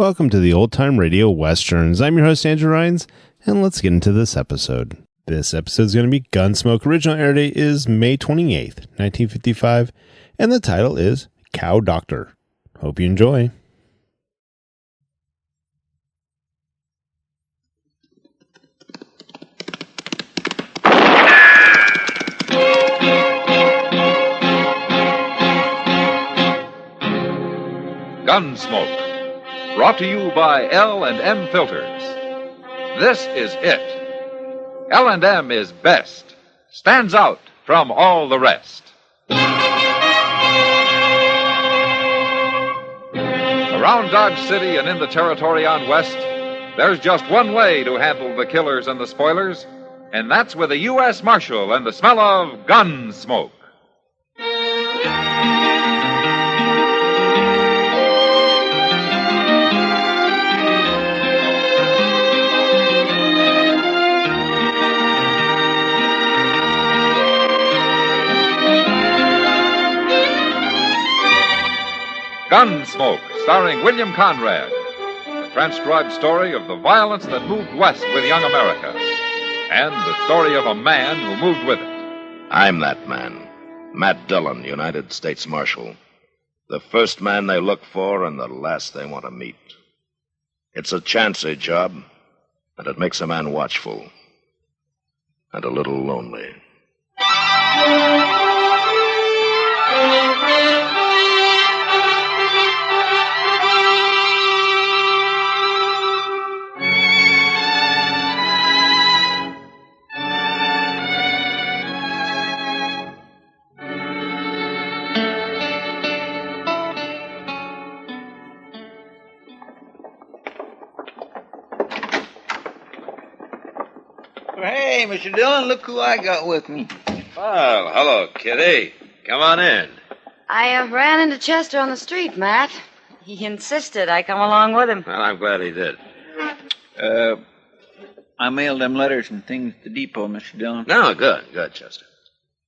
Welcome to the Old Time Radio Westerns. I'm your host, Andrew Rhynes, and let's get into this episode. This episode is going to be Gunsmoke. Original air date is May 28th, 1955, and the title is Cow Doctor. Hope you enjoy. Gunsmoke, brought to you by L&M Filters. This is it. L&M is best, stands out from all the rest. Around Dodge City and in the territory on West, there's just one way to handle the killers and the spoilers, and that's with a U.S. Marshal and the smell of Gunsmoke. Gunsmoke, starring William Conrad. The transcribed story of the violence that moved west with young America. And the story of a man who moved with it. I'm that man. Matt Dillon, United States Marshal. The first man they look for and the last they want to meet. It's a chancy job, and it makes a man watchful. And a little lonely. Hey, Mr. Dillon, look who I got with me. Well, hello, Kitty. Come on in. I ran into Chester on the street, Matt. He insisted I come along with him. Well, I'm glad he did. I mailed them letters and things to the depot, Mr. Dillon. No, good, Chester.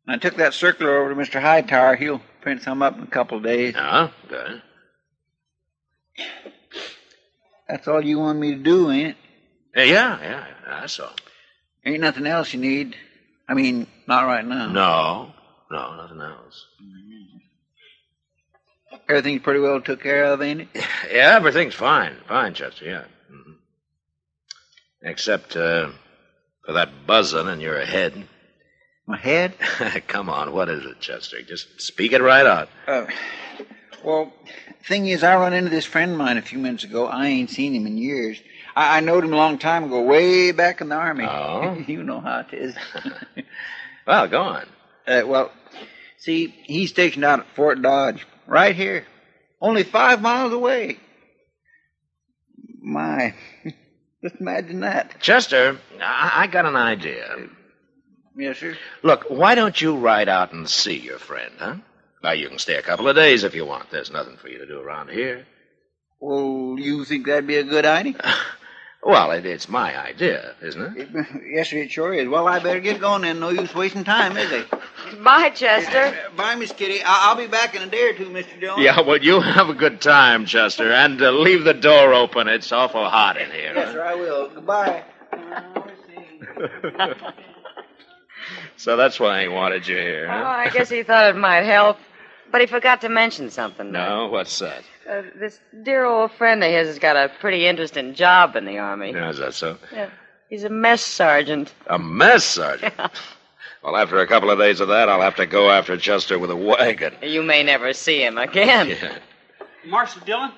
I took that circular over to Mr. Hightower. He'll print some up in a couple of days. Oh, good. That's all you want me to do, ain't it? Yeah, that's all. Ain't nothing else you need. I mean, not right now. No, nothing else. Everything's pretty well took care of, ain't it? Yeah, everything's fine, Chester, yeah. Mm-hmm. Except for that buzzing in your head. My head? Come on, what is it, Chester? Just speak it right out. Well, thing is, I run into this friend of mine a few minutes ago. I ain't seen him in years. I knowed him a long time ago, way back in the Army. Oh? You know how it is. Well, go on. Well, see, he's stationed out at Fort Dodge, right here. Only 5 miles away. My, just imagine that. Chester, I got an idea. Yes, sir? Look, why don't you ride out and see your friend, huh? Now, you can stay a couple of days if you want. There's nothing for you to do around here. Well, you think that'd be a good idea? Well, it's my idea, isn't it? Yes, sir, it sure is. Well, I better get going then. No use wasting time, is it? Bye, Chester. Bye, Miss Kitty. I'll be back in a day or two, Mr. Dillon. Yeah, well, you have a good time, Chester, and leave the door open. It's awful hot in here. Yes, sir, I will. Goodbye. So that's why he wanted you here, huh? Oh, I guess he thought it might help. But he forgot to mention something. No, what's that? This dear old friend of his has got a pretty interesting job in the Army. Yeah, is that so? Yeah. He's a mess sergeant. A mess sergeant? Yeah. Well, after a couple of days of that, I'll have to go after Chester with a wagon. You may never see him again. Yeah. Marshal Dillon?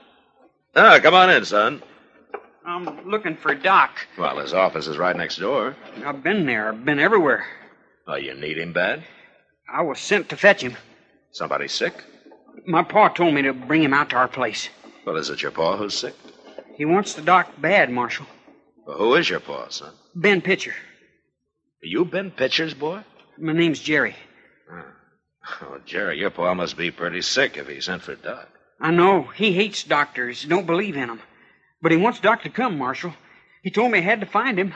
Ah, come on in, son. I'm looking for Doc. Well, his office is right next door. I've been there. I've been everywhere. Oh, you need him bad? I was sent to fetch him. Somebody sick? My pa told me to bring him out to our place. Well, is it your pa who's sick? He wants the doc bad, Marshal. Well, who is your pa, son? Ben Pitcher. You Ben Pitcher's boy? My name's Jerry. Oh, Jerry, your pa must be pretty sick if he sent for Doc. I know. He hates doctors. Don't believe in them. But he wants Doc to come, Marshal. He told me I had to find him.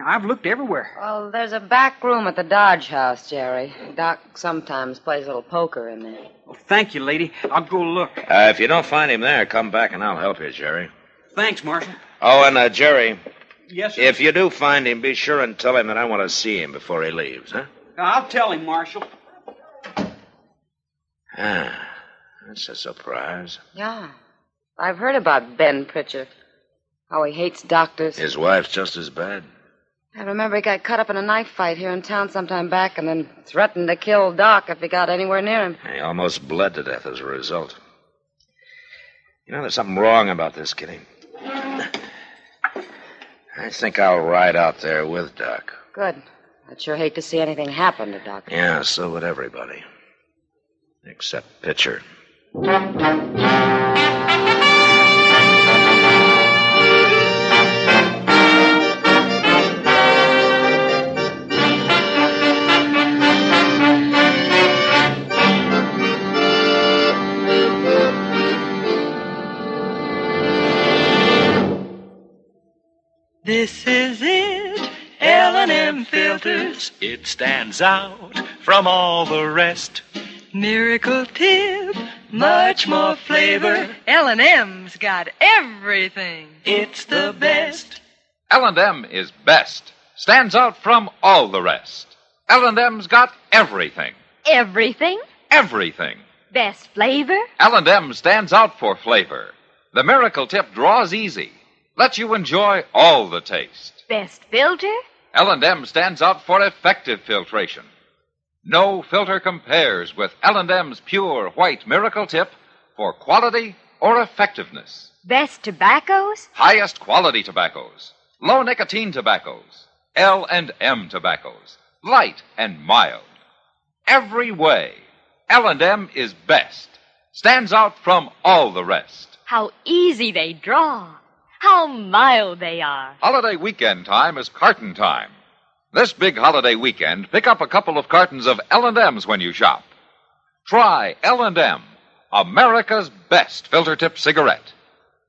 I've looked everywhere. Well, there's a back room at the Dodge house, Jerry. Doc sometimes plays a little poker in there. Well, thank you, lady. I'll go look. If you don't find him there, come back and I'll help you, Jerry. Thanks, Marshal. Oh, and Jerry, Yes, sir. if you do find him, be sure and tell him that I want to see him before he leaves, huh? I'll tell him, Marshal. Ah, that's a surprise. Yeah. I've heard about Ben Pritchard. How he hates doctors. His wife's just as bad. I remember he got caught up in a knife fight here in town sometime back and then threatened to kill Doc if he got anywhere near him. He almost bled to death as a result. You know, there's something wrong about this, Kitty. I think I'll ride out there with Doc. Good. I'd sure hate to see anything happen to Doc. Yeah, so would everybody. Except Pitcher. This is it, L&M filters. It stands out from all the rest. Miracle tip, much more flavor. L&M's got everything. It's the best. L&M is best. Stands out from all the rest. L&M's got everything. Everything? Everything. Best flavor? L&M stands out for flavor. The Miracle Tip draws easy. Lets you enjoy all the taste. Best filter? L&M stands out for effective filtration. No filter compares with L&M's pure white Miracle Tip for quality or effectiveness. Best tobaccos? Highest quality tobaccos. Low nicotine tobaccos. L&M tobaccos. Light and mild. Every way, L&M is best. Stands out from all the rest. How easy they draw. How mild they are. Holiday weekend time is carton time. This big holiday weekend, pick up a couple of cartons of L&M's when you shop. Try L&M, America's best filter tip cigarette.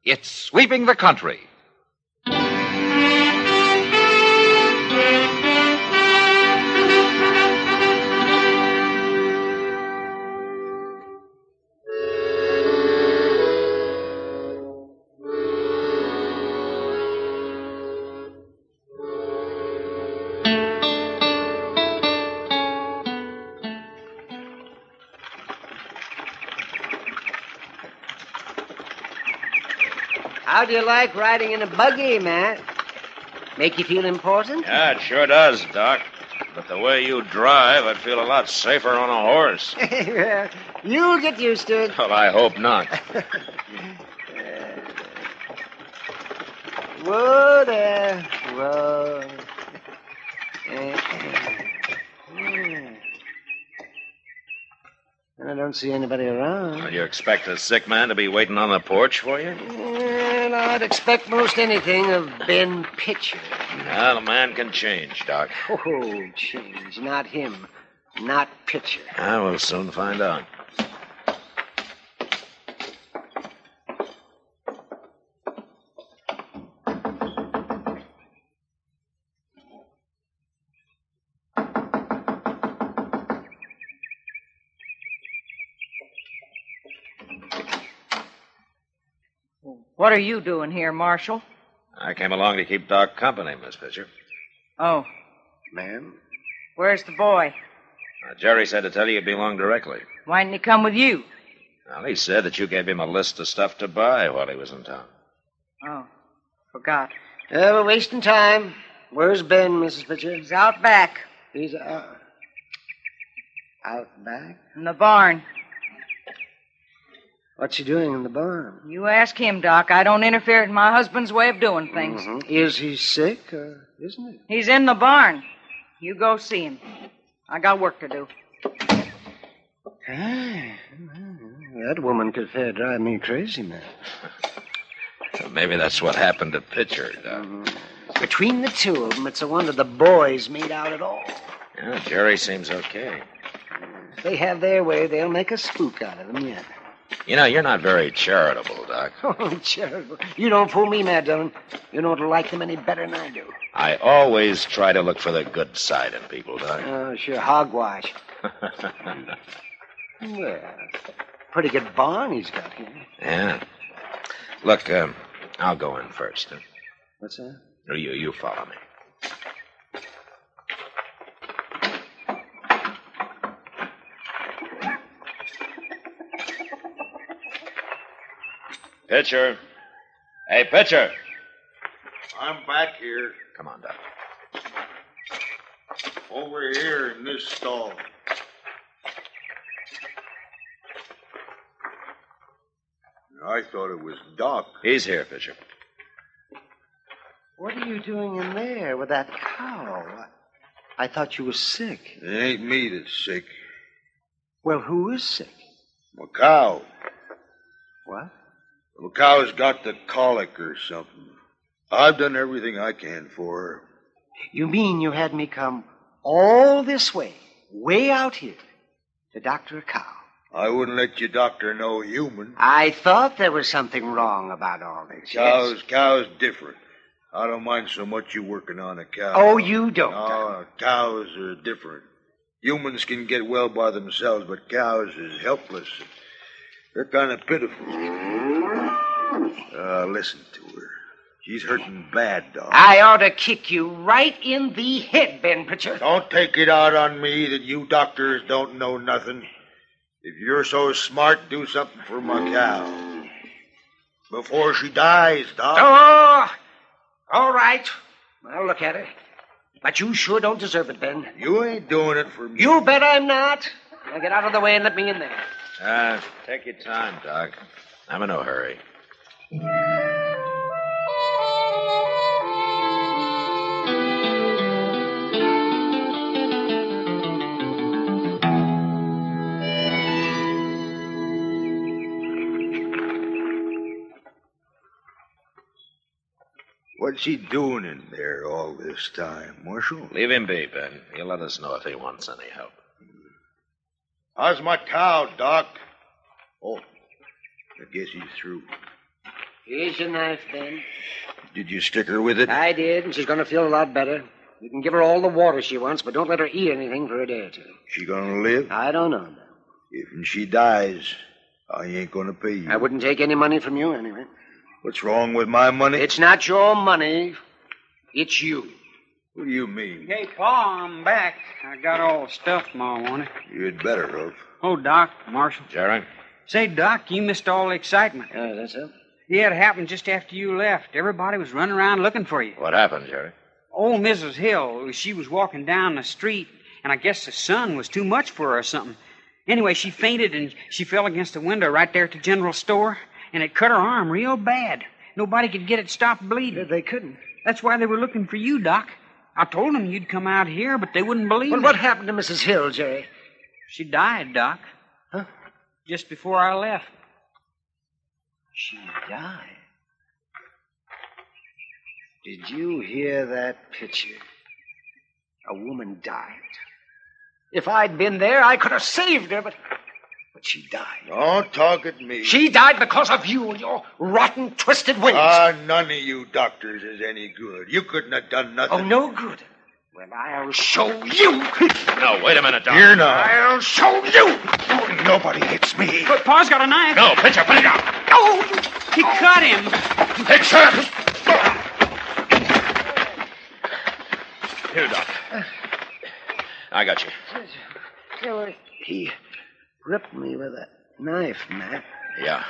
It's sweeping the country. How do you like riding in a buggy, Matt? Make you feel important? Yeah, it sure does, Doc. But the way you drive, I'd feel a lot safer on a horse. You'll get used to it. Well, I hope not. Whoa there. Whoa. I don't see anybody around. Well, you expect a sick man to be waiting on the porch for you? Well, I'd expect most anything of Ben Pitcher. Well, a man can change, Doc. Oh, change. Not him. Not Pitcher. I will soon find out. What are you doing here, Marshal? I came along to keep Doc company, Miss Pitcher. Oh. Ma'am? Where's the boy? Jerry said to tell you he'd be along directly. Why didn't he come with you? Well, he said that you gave him a list of stuff to buy while he was in town. Oh, forgot. We're wasting time. Where's Ben, Mrs. Pitcher? He's out back. He's out back? In the barn. What's he doing in the barn? You ask him, Doc. I don't interfere in my husband's way of doing things. Mm-hmm. Is he sick, or isn't he? He's in the barn. You go see him. I got work to do. That woman could fair drive me crazy, man. Maybe that's what happened to Pitcher, Doc. Between the two of them, it's a wonder the boys made out at all. Yeah, Jerry seems okay. If they have their way, they'll make a spook out of them yet. You know, you're not very charitable, Doc. Oh, charitable. You don't fool me, Macdonnell. You don't like them any better than I do. I always try to look for the good side in people, Doc. Oh, sure, hogwash. Well, pretty good barn he's got here. Yeah. Look, I'll go in first. Huh? What's that? You follow me. Pitcher. Hey, pitcher. I'm back here. Come on, Doc. Over here in this stall. I thought it was Doc. He's here, pitcher. What are you doing in there with that cow? I thought you were sick. It ain't me that's sick. Well, who is sick? My cow. What? The cow's got the colic or something. I've done everything I can for her. You mean you had me come all this way out here, to doctor a cow? I wouldn't let you doctor no human. I thought there was something wrong about all this. Cows different. I don't mind so much you working on a cow. Oh, you don't? No, cows are different. Humans can get well by themselves, but cows is helpless. They're kind of pitiful. Listen to her. She's hurting bad, Doc. I ought to kick you right in the head, Ben Pitcher. Don't take it out on me that you doctors don't know nothing. If you're so smart, do something for my cow. Before she dies, Doc. Oh, all right. I'll look at her. But you sure don't deserve it, Ben. You ain't doing it for me. You bet I'm not. Now get out of the way and let me in there. Take your time, Doc. I'm in no hurry. What's he doing in there all this time, Marshal? Leave him be, Ben. He'll let us know if he wants any help. How's my cow, Doc? Oh, I guess he's through. Here's your knife, Ben. Did you stick her with it? I did, and she's going to feel a lot better. You can give her all the water she wants, but don't let her eat anything for a day or two. She gonna live? I don't know. If she dies, I ain't gonna pay you. I wouldn't take any money from you anyway. What's wrong with my money? It's not your money. It's you. What do you mean? Hey, Pa, I'm back. I got all the stuff Ma wanted. You'd better have. Oh, Doc, Marshal. Jerry? Say, Doc, you missed all the excitement. That's so? Yeah, it happened just after you left. Everybody was running around looking for you. What happened, Jerry? Old Mrs. Hill, she was walking down the street, and I guess the sun was too much for her or something. Anyway, she fainted, and she fell against the window right there at the general store, and it cut her arm real bad. Nobody could get it stopped bleeding. They couldn't. That's why they were looking for you, Doc. I told them you'd come out here, but they wouldn't believe Well, me. what happened to Mrs. Hill, Jerry? She died, Doc. Huh? Just before I left. She died? Did you hear that, Pitcher? A woman died. If I'd been there, I could have saved her, but she died. Don't talk at me. She died because of you and your rotten, twisted ways. None of you doctors is any good. You couldn't have done nothing. Oh, no good. Well, I'll show you. No, wait a minute, Doc. Here now. I'll show you. Nobody hits me. But Pa's got a knife. No, Pitcher, put it down. Oh! He cut him. Pitcher! Here, Doc. I got you. He ripped me with a knife, Matt. Yeah.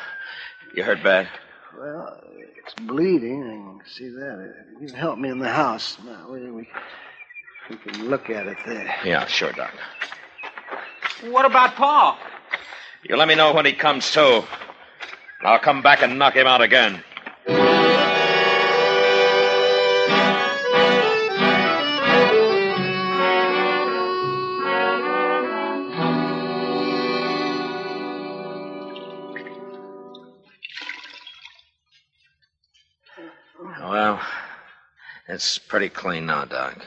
You hurt bad? Well, it's bleeding. I can see that. You can help me in the house. Now, we can look at it there. Yeah, sure, Doc. What about Pa? You let me know when he comes to. I'll come back and knock him out again. Well, it's pretty clean now, Doc.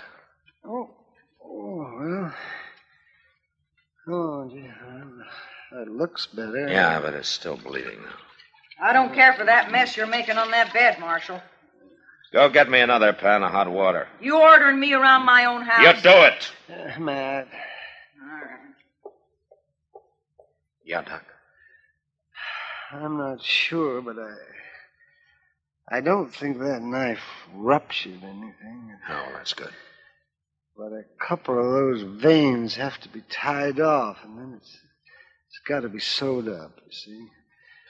Well. Oh, gee, that looks better. Yeah, but it's still bleeding now. I don't care for that mess you're making on that bed, Marshal. Go get me another pan of hot water. You ordering me around my own house? You do it. Matt. All right. Yeah, Doc. I'm not sure, but I don't think that knife ruptured anything. Oh, that's good. But a couple of those veins have to be tied off, and then it's got to be sewed up, you see.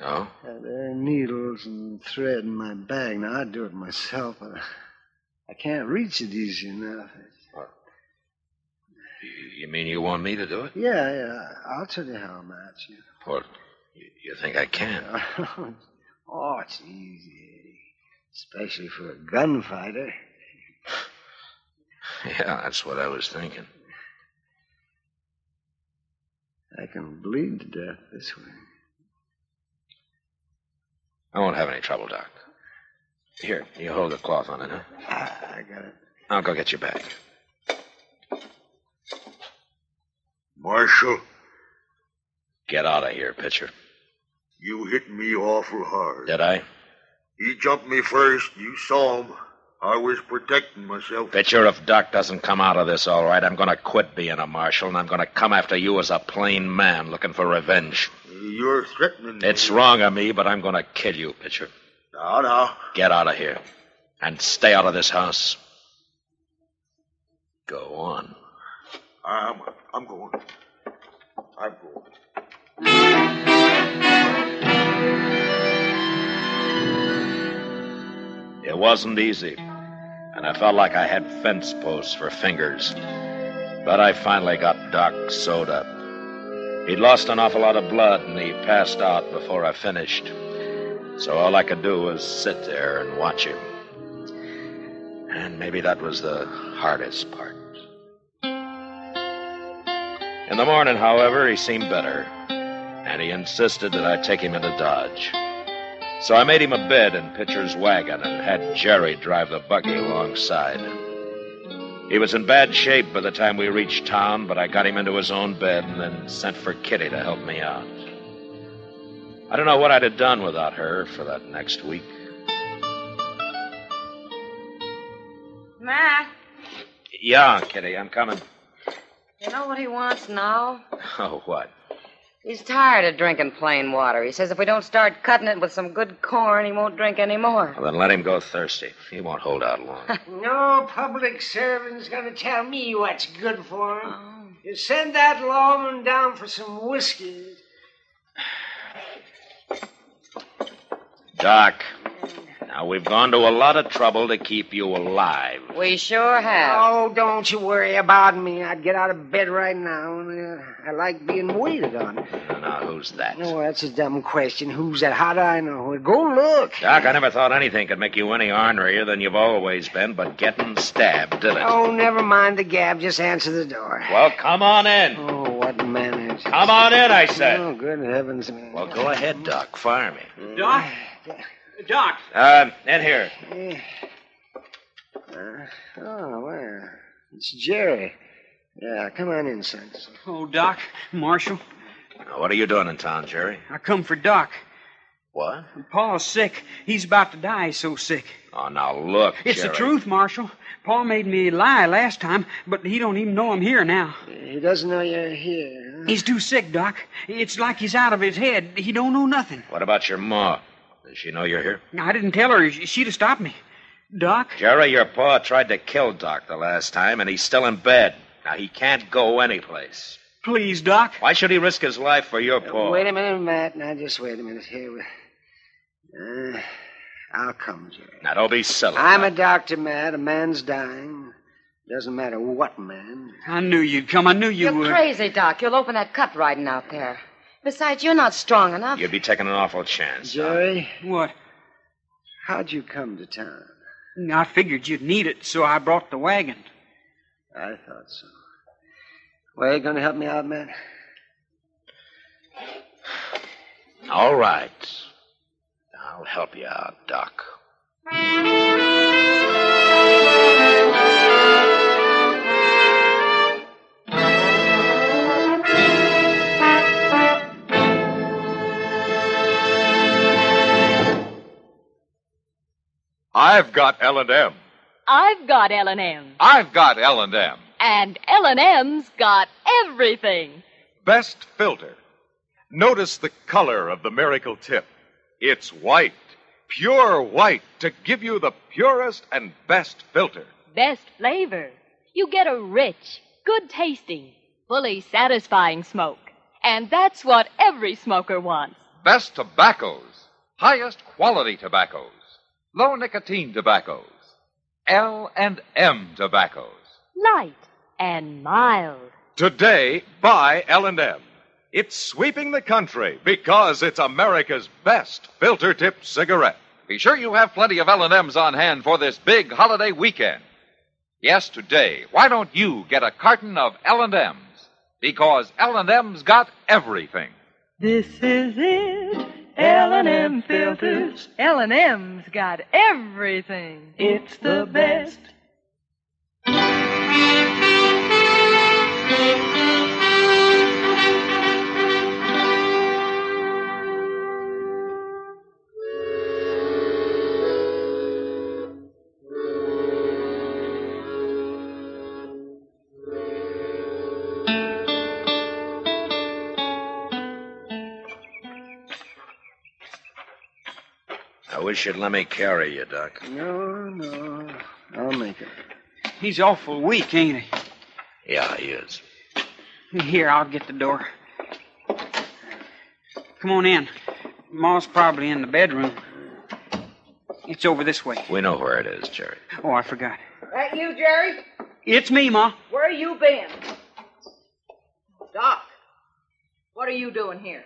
Oh? There are needles and thread in my bag. Now, I'd do it myself, but I can't reach it easy enough. What? You mean you want me to do it? Yeah. I'll tell you how much. Well, you think I can? Oh, it's easy. Especially for a gunfighter. Yeah, that's what I was thinking. I can bleed to death this way. I won't have any trouble, Doc. Here, you hold the cloth on it, huh? I got it. I'll go get your bag. Marshal, Get out of here, Pitcher. you hit me awful hard. Did I? He jumped me first. You saw him. I was protecting myself. Pitcher, if Doc doesn't come out of this all right, I'm going to quit being a marshal, and I'm going to come after you as a plain man looking for revenge. You're threatening me. It's wrong of me, but I'm going to kill you, Pitcher. Now. Get out of here. And stay out of this house. Go on. I'm going. I'm going. It wasn't easy, and I felt like I had fence posts for fingers. But I finally got Doc sewed up. He'd lost an awful lot of blood, and he passed out before I finished. So all I could do was sit there and watch him. And maybe that was the hardest part. In the morning, however, he seemed better, and he insisted that I take him into Dodge. So I made him a bed in Pitcher's wagon and had Jerry drive the buggy alongside. He was in bad shape by the time we reached town, but I got him into his own bed and then sent for Kitty to help me out. I don't know what I'd have done without her for that next week. Matt, Yeah, Kitty, I'm coming. you know what he wants now? Oh, what? He's tired of drinking plain water. He says if we don't start cutting it with some good corn, he won't drink any more. Well, then let him go thirsty. He won't hold out long. No public servant's going to tell me what's good for him. You send that lawman down for some whiskey. Doc, now we've gone to a lot of trouble to keep you alive. We sure have. Oh, don't you worry about me. I'd get out of bed right now. I like being waited on. Now, who's that? Oh, that's a dumb question. Who's that? How do I know? Go look. Doc, I never thought anything could make you any ornerier than you've always been, but getting stabbed, did it? Oh, never mind the gab. Just answer the door. Well, come on in. Oh, what manners. Come on in, I said. Oh, good heavens. Well, go ahead, Doc. Fire me. Doc? Doc. In here. Oh, well, it's Jerry. Yeah, come on in, son. Oh, Doc, Marshal. Now, what are you doing in town, Jerry? I come for Doc. What? Pa's sick. He's about to die. He's so sick. Oh, now look, It's Jerry. the truth, Marshal. Pa made me lie last time, but he don't even know I'm here now. He doesn't know you're here. Huh? He's too sick, Doc. It's like he's out of his head. He don't know nothing. What about your ma? Does she know you're here? I didn't tell her. She'd have stopped me. Doc? Jerry, your pa tried to kill Doc the last time, and he's still in bed. Now, he can't go anyplace. Please, Doc. Why should he risk his life for your pa? Wait a minute, Matt. Now, just wait a minute here. I'll come, Jerry. Now, don't be silly. I'm a doctor, Matt. A man's dying. Doesn't matter what man. I knew you'd come. I knew you You're would. crazy, Doc. You'll open that cut riding out there. Besides, you're not strong enough. You'd be taking an awful chance. Jerry? What? How'd you come to town? I figured you'd need it, so I brought the wagon. I thought so. Well, you going to help me out, Matt? All right. I'll help you out, Doc. I've got L&M. I've got L&M. I've got L&M. And L&M's got everything. Best filter. Notice the color of the miracle tip. It's white. pure white to give you the purest and best filter. Best flavor. You get a rich, good-tasting, fully satisfying smoke. And that's what every smoker wants. Best tobaccos, highest quality tobaccos, low nicotine tobaccos, L&M tobaccos. Light and mild. Today, buy L&M. It's sweeping the country because it's America's best filter-tip cigarette. Be sure you have plenty of L&Ms on hand for this big holiday weekend. Yes, today, why don't you get a carton of L&Ms? Because L&M's got everything. This is it, L&M filters. L&M's got everything. It's the best. I wish you'd let me carry you, Doc. No. I'll make it. He's awful weak, ain't he? Yeah, he is. Here, I'll get the door. Come on in. Ma's probably in the bedroom. It's over this way. We know where it is, Jerry. Oh, I forgot. That you, Jerry? It's me, Ma. Where you been? Doc, what are you doing here?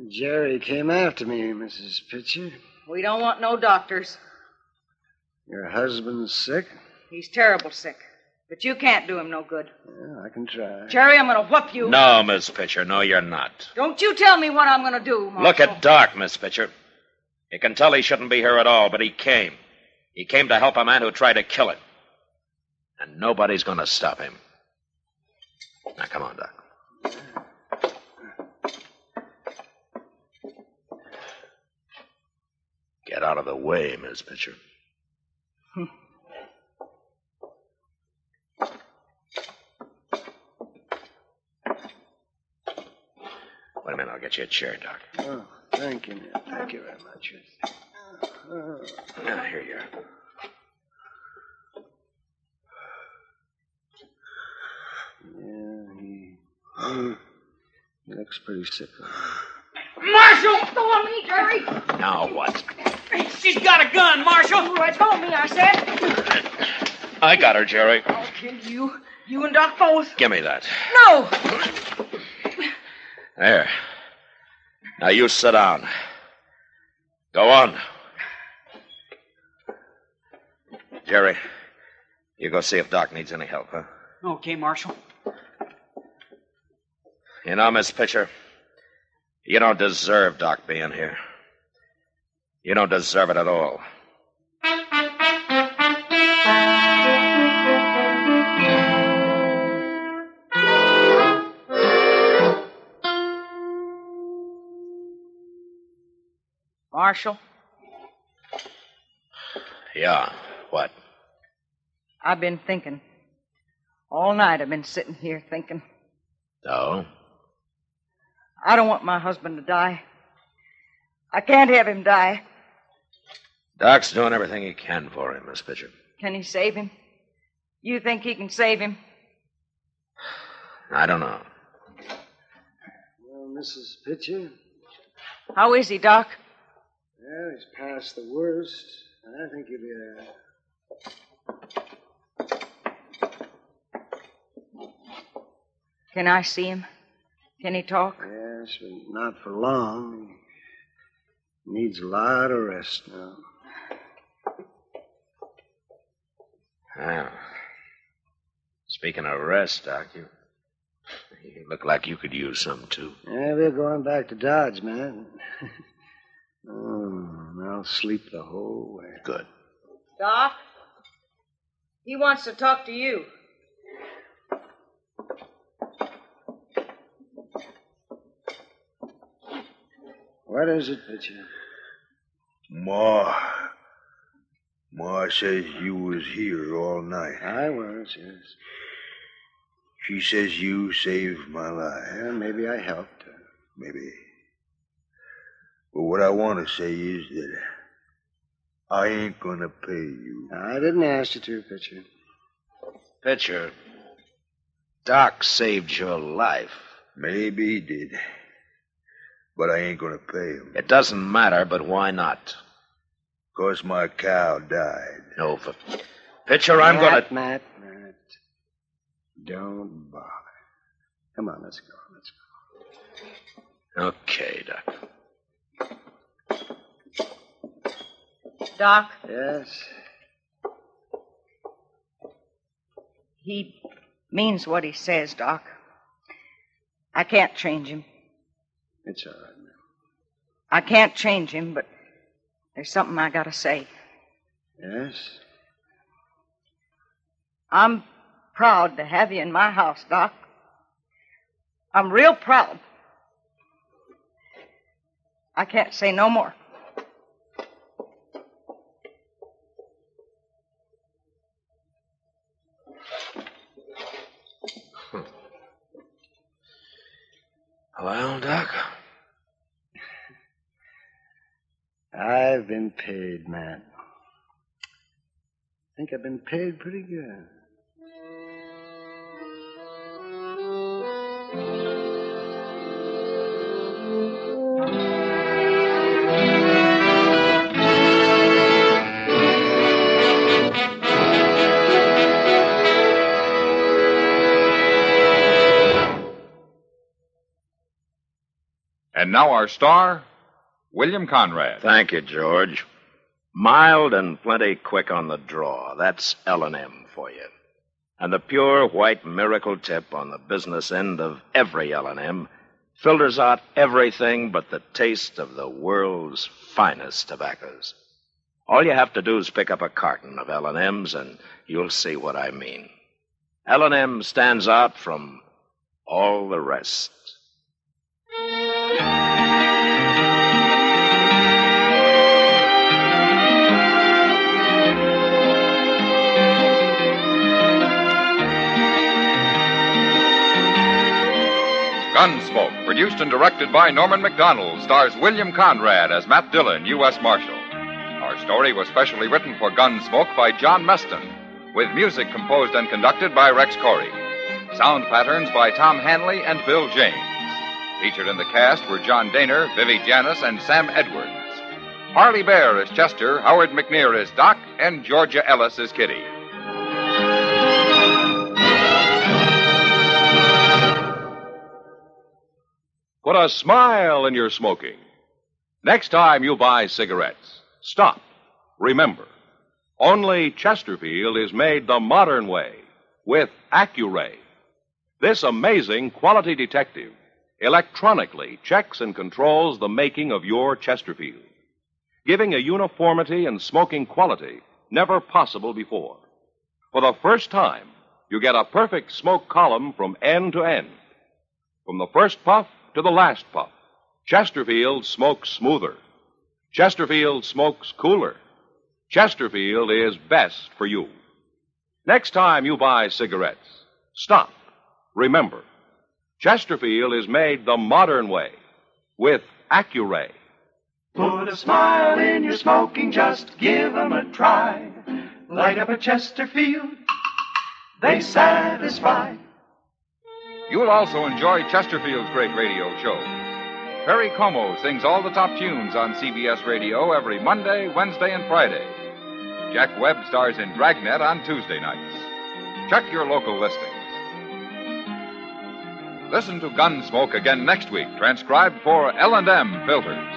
Jerry came after me, Mrs. Pitcher. We don't want no doctors. Your husband's sick? He's terrible sick. But you can't do him no good. Yeah, I can try. Jerry, I'm going to whoop you. No, Miss Pitcher. No, you're not. Don't you tell me what I'm going to do, Marshal. Look at Doc, Miss Pitcher. You can tell he shouldn't be here at all, but he came. He came to help a man who tried to kill him. And nobody's going to stop him. Now, come on, Doc. Get out of the way, Miss Pitcher. Wait a minute, I'll get you a chair, Doc. Oh, thank you, man. Thank you very much. Now, here you are. Yeah, he looks pretty sick. Marshal! Go on me, Jerry! Now what? She's got a gun, Marshal! Let go of me, I said. I got her, Jerry. I'll kill you. You and Doc both. Give me that. No! There. Now you sit down. Go on. Jerry, you go see if Doc needs any help, huh? Okay, Marshal. You know, Miss Pitcher, you don't deserve Doc being here. You don't deserve it at all. Marshal, Yeah, what? I've been thinking. All night I've been sitting here thinking. Oh? I don't want my husband to die. I can't have him die. Doc's doing everything he can for him, Miss Pitcher. Can he save him? You think he can save him? I don't know. Well, Mrs. Pitcher? How is he, Doc? Well, he's past the worst. I think he'll be Can I see him? Can he talk? Yes, but not for long. He needs a lot of rest now. Well, speaking of rest, Doc, you look like you could use some, too. Yeah, we're going back to Dodge, man. I'll sleep the whole way. Good. Doc? He wants to talk to you. What is it, Pitcher? Ma says you was here all night. I was, yes. She says you saved my life. Well, maybe I helped her. Maybe. But what I want to say is that I ain't gonna pay you. I didn't ask you to, Pitcher. Pitcher, Doc saved your life. Maybe he did. But I ain't gonna pay him. It doesn't matter, but why not? 'Cause my cow died. No, Pitcher, I'm gonna... Matt. Don't bother. Come on, let's go. Okay, Doc. Doc, Yes? he means what he says, Doc. I can't change him. It's all right, man. I can't change him, but there's something I gotta say. Yes? I'm proud to have you in my house, Doc. I'm real proud. I can't say no more. Well, Doc? I've been paid, Matt. I think I've been paid pretty good. And now our star, William Conrad. Thank you, George. Mild and plenty quick on the draw. That's L&M for you. And the pure white miracle tip on the business end of every L&M filters out everything but the taste of the world's finest tobaccos. All you have to do is pick up a carton of L&Ms and you'll see what I mean. L&M stands out from all the rest. Gunsmoke, produced and directed by Norman Macdonnell, stars William Conrad as Matt Dillon, U.S. Marshal. Our story was specially written for Gunsmoke by John Meston, with music composed and conducted by Rex Koury. Sound patterns by Tom Hanley and Bill James. Featured in the cast were John Dehner, Vivi Janiss, and Sam Edwards. Parley Baer is Chester, Howard McNear is Doc, and Georgia Ellis is Kitty. Put a smile in your smoking. Next time you buy cigarettes, stop. Remember, only Chesterfield is made the modern way with Accuray. This amazing quality detective electronically checks and controls the making of your Chesterfield, giving a uniformity and smoking quality never possible before. For the first time, you get a perfect smoke column from end to end. From the first puff to the last puff, Chesterfield smokes smoother. Chesterfield smokes cooler. Chesterfield is best for you. Next time you buy cigarettes, stop. Remember, Chesterfield is made the modern way with Accuray. Put a smile in your smoking, just give 'em a try. Light up a Chesterfield, they satisfy. You'll also enjoy Chesterfield's great radio shows. Perry Como sings all the top tunes on CBS Radio every Monday, Wednesday, and Friday. Jack Webb stars in Dragnet on Tuesday nights. Check your local listings. Listen to Gunsmoke again next week, transcribed for L&M Filters.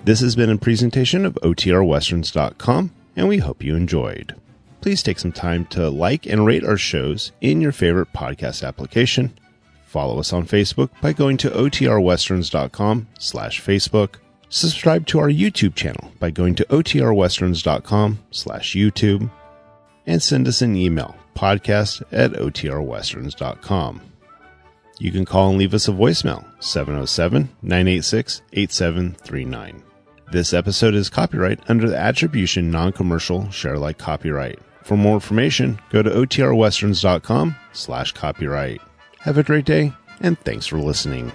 This has been a presentation of OTRWesterns.com, and we hope you enjoyed. Please take some time to like and rate our shows in your favorite podcast application. Follow us on Facebook by going to OTRWesterns.com/Facebook. Subscribe to our YouTube channel by going to OTRWesterns.com/YouTube. And send us an email, podcast@OTRWesterns.com. You can call and leave us a voicemail, 707-986-8739. This episode is copyright under the Attribution Non-Commercial Share-alike copyright. For more information, go to OTRWesterns.com/copyright. Have a great day, and thanks for listening.